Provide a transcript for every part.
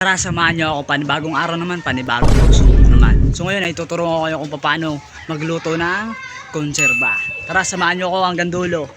Tara, samahan niyo ako. Panibagong araw naman, panibagong pagsubok naman. So ngayon ay tuturo ko kayo kung paano magluto ng konserba. Tara, samahan niyo ako hanggang dulo.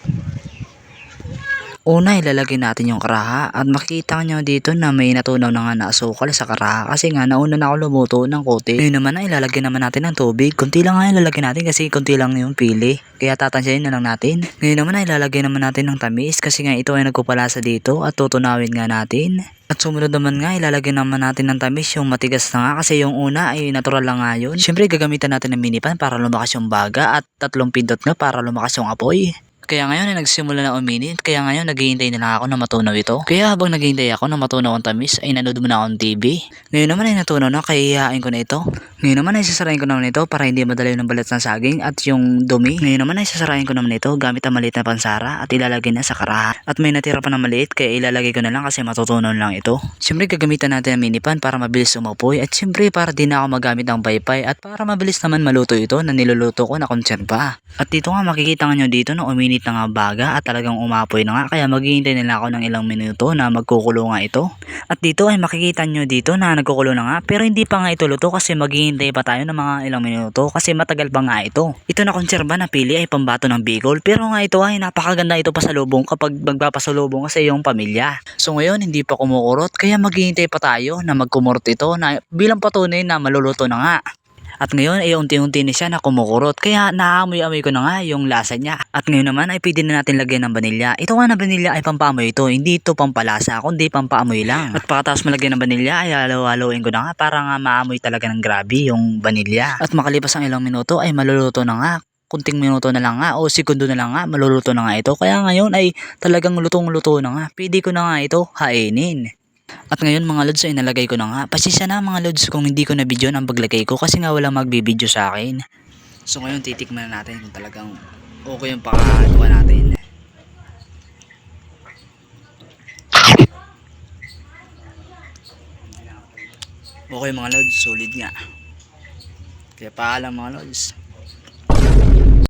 Una, ilalagay natin yung karaha at makikita nyo dito na may natunaw na nga na asukal sa karaha kasi nga nauna na ako lumuto ng kote. Ngayon naman ay ilalagay naman natin ng tubig. Kunti lang nga ilalagay natin kasi kunti lang yung pili. Kaya tatansyahin na lang natin. Ngayon naman ay ilalagay naman natin ng tamis kasi nga ito ay nagpupalasa dito at tutunawin nga natin. At sumunod naman nga ilalagay naman natin ng tamis yung matigas na nga kasi yung una ay natural lang nga yun. Siyempre gagamitan natin ng minipan para lumakas yung baga at 3 pindot nga para lumakas yung apoy. Kaya ngayon ay nagsimula na uminit, kaya ngayon naghihintay na lang ako na matunaw ito. Kaya habang naghihintay ako na matunaw ang tamis ay nanood muna akong TV. Ngayon naman ay natunaw na kaya ihahain ko na ito. Ngayon naman ay sasarain ko naman ito para hindi madala yung balat ng saging at yung dumi. Ngayon naman ay sasarain ko naman ito gamit ang maliit na pansara at ilalagay na sa karaha. At may natira pa na maliit kaya ilalagay ko na lang kasi matutunaw lang ito. Siyempre gagamitan natin ang minipan para mabilis umapoy at siyempre para di na ako magamit ng paypay at para mabilis naman maluto ito na niluluto ko na konserba. At dito nga makikita nyo dito na uminit na nga baga at talagang umapoy na nga kaya maghihintay nila ako ng ilang minuto na magkukulo nga ito. At dito ay makikita nyo dito na nagkukulo na nga pero hindi pa nga ito luto kasi maghihintay pa tayo ng mga ilang minuto kasi matagal pa nga ito. Ito na konserba na pili ay pambato ng Bicol pero nga ito ay napakaganda ito pasalubong kapag magpapasalubong sa iyong pamilya. So ngayon hindi pa kumukurot kaya maghihintay pa tayo na magkumurot ito na bilang patunay na maluluto na nga. At ngayon ay unti-unti na siya na kumukurot kaya naamoy-amoy ko na nga yung lasa niya. At ngayon naman ay pwede na natin lagyan ng vanilya. Ito nga na vanilya ay pampaamoy ito, hindi ito pampalasa kundi pampaamoy lang. At pagkatapos malagyan ng vanilya ay halo-haloin ko na nga para nga maamoy talaga ng grabe yung vanilya. At makalipas ang ilang minuto ay maluluto na nga. Kunting minuto na lang nga o segundo na lang nga maluluto na nga ito. Kaya ngayon ay talagang lutong-luto na nga. Pwede ko na nga ito hainin. At ngayon mga lods ay nalagay ko na nga. Pasensya na mga lods kung hindi ko na video ang paglagay ko kasi nga walang magbibideo sa akin. So ngayon titikman na natin kung talagang okay yung pakagawa natin. Okay mga lods, solid nga. Kaya paalam mga lods.